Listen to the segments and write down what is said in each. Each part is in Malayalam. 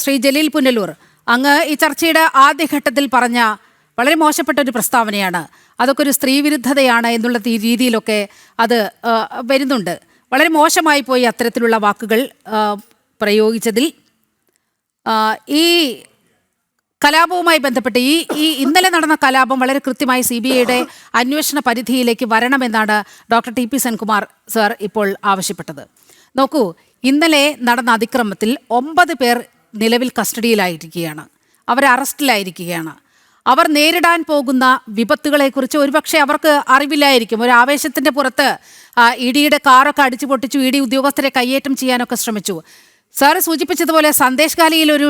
ശ്രീ ജലീൽ പുനലൂർ, അങ്ങ് ഈ ചർച്ചയുടെ ആദ്യഘട്ടത്തിൽ പറഞ്ഞ വളരെ മോശപ്പെട്ട ഒരു പ്രസ്താവനയാണ്. അതൊക്കെ ഒരു സ്ത്രീവിരുദ്ധതയാണ് എന്നുള്ള രീതിയിലൊക്കെ അത് വരുന്നുണ്ട്. വളരെ മോശമായി പോയി അത്തരത്തിലുള്ള വാക്കുകൾ പ്രയോഗിച്ചതിൽ. ഈ കലാപവുമായി ബന്ധപ്പെട്ട് ഈ ഇന്നലെ നടന്ന കലാപം വളരെ കൃത്യമായി CBIയുടെ അന്വേഷണ പരിധിയിലേക്ക് വരണമെന്നാണ് ഡോക്ടർ TP സെൻകുമാർ സർ ഇപ്പോൾ ആവശ്യപ്പെട്ടത്. നോക്കൂ, ഇന്നലെ നടന്ന അതിക്രമത്തിൽ 9 പേർ നിലവിൽ കസ്റ്റഡിയിലായിരിക്കുകയാണ്. അവർ അറസ്റ്റിലായിരിക്കുകയാണ്. അവർ നേരിടാൻ പോകുന്ന വിപത്തുകളെക്കുറിച്ച് ഒരുപക്ഷെ അവർക്ക് അറിവില്ലായിരിക്കും. ഒരു ആവേശത്തിൻ്റെ പുറത്ത് EDയുടെ കാറൊക്കെ അടിച്ചു പൊട്ടിച്ചു, ED ഉദ്യോഗസ്ഥരെ കയ്യേറ്റം ചെയ്യാനൊക്കെ ശ്രമിച്ചു. സാർ സൂചിപ്പിച്ചതുപോലെ സന്ദേശ് ഗാലിയിൽ ഒരു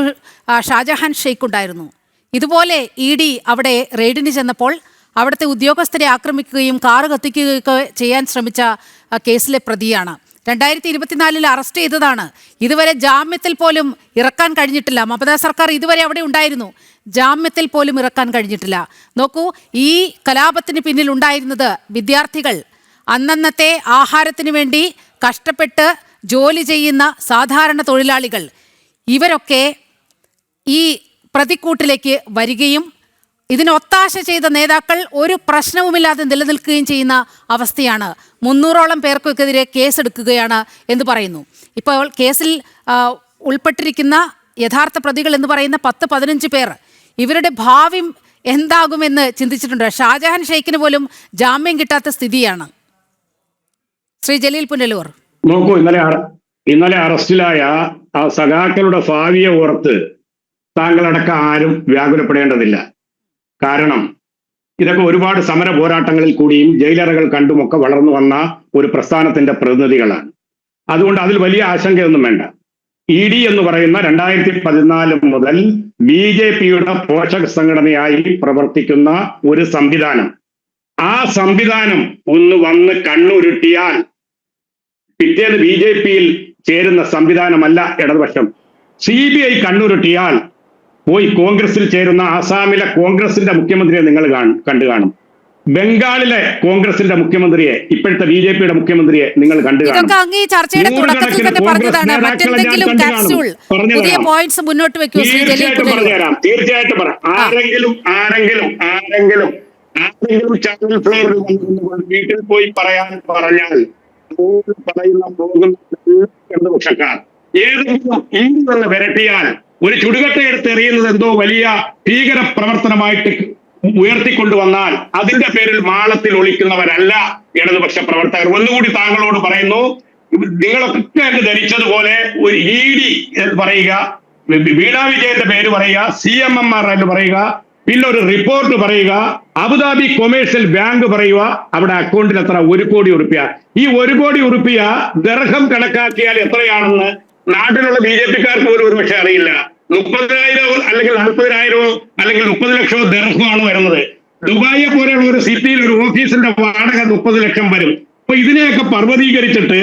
ഷാജഹാൻ ഷെയ്ഖ് ഉണ്ടായിരുന്നു. ഇതുപോലെ ED അവിടെ റെയ്ഡിന് ചെന്നപ്പോൾ അവിടുത്തെ ഉദ്യോഗസ്ഥരെ ആക്രമിക്കുകയും കാറ് കത്തിക്കുകയൊക്കെ ചെയ്യാൻ ശ്രമിച്ച കേസിലെ പ്രതിയാണ്. 2024 അറസ്റ്റ് ചെയ്തതാണ്. ഇതുവരെ ജാമ്യത്തിൽ പോലും ഇറക്കാൻ കഴിഞ്ഞിട്ടില്ല. മമതാ സർക്കാർ ഇതുവരെ അവിടെ ഉണ്ടായിരുന്നു, ജാമ്യത്തിൽ പോലും ഇറക്കാൻ കഴിഞ്ഞിട്ടില്ല. നോക്കൂ, ഈ കലാപത്തിന് പിന്നിൽ ഉണ്ടായിരുന്നത് വിദ്യാർത്ഥികൾ, അന്നന്നത്തെ ആഹാരത്തിന് വേണ്ടി കഷ്ടപ്പെട്ട് ജോലി ചെയ്യുന്ന സാധാരണ തൊഴിലാളികൾ. ഇവരൊക്കെ ഈ പ്രതിക്കൂട്ടിലേക്ക് വരികയും ഇതിനൊത്താശ ചെയ്ത നേതാക്കൾ ഒരു പ്രശ്നവുമില്ലാതെ നിലനിൽക്കുകയും ചെയ്യുന്ന അവസ്ഥയാണ്. 300ഓളം പേർക്കെതിരെ കേസെടുക്കുകയാണ് എന്ന് പറയുന്നു. ഇപ്പോൾ കേസിൽ ഉൾപ്പെട്ടിരിക്കുന്ന യഥാർത്ഥ പ്രതികൾ എന്ന് പറയുന്ന 10-15 പേർ, ഇവരുടെ ഭാവി എന്താകുമെന്ന് ചിന്തിച്ചിട്ടുണ്ട്. ഷാജഹാൻ ഷെയ്ഖിന് പോലും ജാമ്യം കിട്ടാത്ത സ്ഥിതിയാണ്. ശ്രീ ജലീൽ പുനലൂർ, നോക്കൂ, ഇന്നലെ അറസ്റ്റിലായ ആ സഖാക്കളുടെ ഭാവിയെ ഓർത്ത് താങ്കളടക്കം ആരും വ്യാകുലപ്പെടേണ്ടതില്ല. കാരണം ഇതൊക്കെ ഒരുപാട് സമര പോരാട്ടങ്ങളിൽ കൂടിയും ജയിലറകൾ കണ്ടുമൊക്കെ വളർന്നു വന്ന ഒരു പ്രസ്ഥാനത്തിന്റെ പ്രതിനിധികളാണ്. അതുകൊണ്ട് അതിൽ വലിയ ആശങ്കയൊന്നും വേണ്ട. ED എന്ന് പറയുന്ന 2014 മുതൽ BJPയുടെ പോഷക സംഘടനയായി പ്രവർത്തിക്കുന്ന ഒരു സംവിധാനം, ആ സംവിധാനം ഒന്ന് വന്ന് കണ്ണുരുട്ടിയാൽ പിറ്റേന്ന് BJPയിൽ ചേരുന്ന സംവിധാനമല്ല ഇടതുപക്ഷം. CBI കണ്ണുരുട്ടിയാൽ പോയി കോൺഗ്രസിൽ ചേരുന്ന ആസാമിലെ കോൺഗ്രസിന്റെ മുഖ്യമന്ത്രിയെ നിങ്ങൾ കണ്ടു കാണും. ബംഗാളിലെ കോൺഗ്രസിന്റെ മുഖ്യമന്ത്രിയെ, ഇപ്പോഴത്തെ BJPയുടെ മുഖ്യമന്ത്രിയെ നിങ്ങൾ കണ്ടു കാണും. തീർച്ചയായിട്ടും പറയാം. ആരെങ്കിലും ചാനൽ ഫ്ലോറിൽ വീട്ടിൽ പോയി പറഞ്ഞാൽ പറയുന്ന ഇടതുപക്ഷക്കാർ ഏതെങ്കിലും ഇന്ത്യ നിന്ന് വിരട്ടിയാൽ ഒരു ചുടുകട്ട എടുത്ത് എറിയുന്നത് എന്തോ വലിയ ഭീകര പ്രവർത്തനമായിട്ട് ഉയർത്തിക്കൊണ്ടുവന്നാൽ അതിന്റെ പേരിൽ മാളത്തിൽ ഒളിക്കുന്നവരല്ല ഇടതുപക്ഷ പ്രവർത്തകർ. ഒന്നുകൂടി താങ്കളോട് പറയുന്നു, നിങ്ങളൊക്കെ ധരിച്ചതുപോലെ ഒരു ED പറയുക, വീണാ വിജയന്റെ പേര് പറയുക, CMMR എന്ന് പറയുക, പിന്നെ ഒരു റിപ്പോർട്ട് പറയുക, അബുദാബി കൊമേഴ്ഷ്യൽ ബാങ്ക് പറയുക, അവിടെ അക്കൗണ്ടിൽ എത്ര 1 കോടി ഉറുപ്പിക. ഈ 1 കോടി ഉറുപ്പിക ദർഹം കണക്കാക്കിയാൽ എത്രയാണെന്ന് നാട്ടിലുള്ള BJPക്കാർക്ക് പോലും ഒരുപക്ഷെ അറിയില്ല. 30,000 അല്ലെങ്കിൽ 40,000 അല്ലെങ്കിൽ 30 ലക്ഷമോ ദർഹമാണ് വരുന്നത്. ദുബായിയെ പോലെയുള്ള ഒരു സിറ്റിയിൽ ഒരു ഓഫീസിന്റെ വാടക 30 ലക്ഷം വരും. അപ്പൊ ഇതിനെയൊക്കെ പർവ്വതീകരിച്ചിട്ട്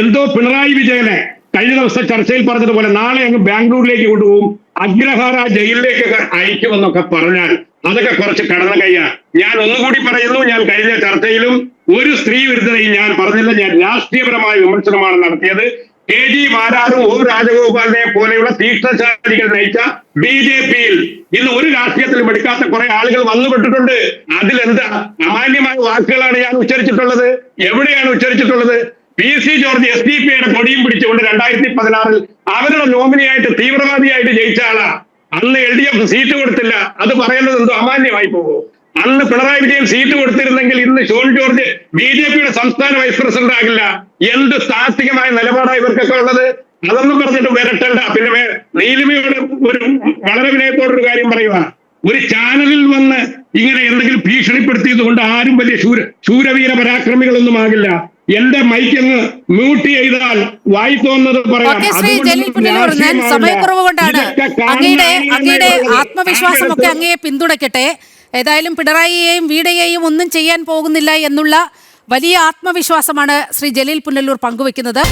എന്തോ പിണറായി വിജയനെ കഴിഞ്ഞ ദിവസം ചർച്ചയിൽ പറഞ്ഞതുപോലെ നാളെ അങ്ങ് ബാംഗ്ലൂരിലേക്ക് കൊണ്ടുപോകും, അഗ്രഹാര ജയിലിലേക്കൊക്കെ അയക്കുമെന്നൊക്കെ പറഞ്ഞാൽ അതൊക്കെ കുറച്ച് കടന്ന കയ്യാ. ഞാൻ ഒന്നുകൂടി പറയുന്നു, ഞാൻ കഴിഞ്ഞ ചർച്ചയിലും ഒരു സ്ത്രീ വിരുദ്ധതയും ഞാൻ പറഞ്ഞില്ല. ഞാൻ രാഷ്ട്രീയപരമായ വിമർശനമാണ് നടത്തിയത്. KG മാരാറും O രാജഗോപാലിനെ പോലെയുള്ള തീക്ഷ്ണശാലികൾ നയിച്ച BJPയിൽ ഇന്ന് ഒരു രാഷ്ട്രീയത്തിലും എടുക്കാത്ത കുറെ ആളുകൾ വന്നുപെട്ടിട്ടുണ്ട്. അതിലെന്താ അമാന്യമായ വാക്കുകളാണ് ഞാൻ ഉച്ചരിച്ചിട്ടുള്ളത്? എവിടെയാണ് ഉച്ചരിച്ചിട്ടുള്ളത്? PC ജോർജ് SDP-യുടെ കൊടിയും പിടിച്ചുകൊണ്ട് 2016 അവരുടെ നോമിനിയായിട്ട് തീവ്രവാദിയായിട്ട് ജയിച്ച ആളാ. അന്ന് LDF സീറ്റ് കൊടുത്തില്ല. അത് പറയുന്നത് എന്തോ അമാന്യമായി പോകുമോ? അന്ന് പിണറായി വിജയൻ സീറ്റ് കൊടുത്തിരുന്നെങ്കിൽ ഇന്ന് ഷോൺ ജോർജ് BJPയുടെ സംസ്ഥാന വൈസ് പ്രസിഡന്റ് ആകില്ല. എന്ത് സാത്വികമായ നിലപാടാണ് ഇവർക്കൊക്കെ ഉള്ളത്? അതൊന്നും പറഞ്ഞിട്ട് വരട്ടണ്ട. പിന്നെ നീലിമയുടെ ഒരു വളരെ വിനയത്തോടൊരു കാര്യം പറയുക, ഒരു ചാനലിൽ വന്ന് ഇങ്ങനെ എന്തെങ്കിലും ഭീഷണിപ്പെടുത്തിയത് കൊണ്ട് ആരും വലിയ ശൂരവീര പരാക്രമികളൊന്നും ആകില്ല. എന്റെ മൈക്കങ്ങ് മ്യൂട്ട് ചെയ്താൽ വായി തോന്നുന്നത് പറയാം. സമയക്കുറവ് കൊണ്ടാണ്. അങ്ങയുടെ ആത്മവിശ്വാസമൊക്കെ അങ്ങയെ പിന്തുണയ്ക്കട്ടെ. ഏതായാലും പിണറായിയെയും വീടയെയും ഒന്നും ചെയ്യാൻ പോകുന്നില്ല എന്നുള്ള വലിയ ആത്മവിശ്വാസമാണ് ശ്രീ ജലീൽ പുനലൂർ പങ്കുവെക്കുന്നത്.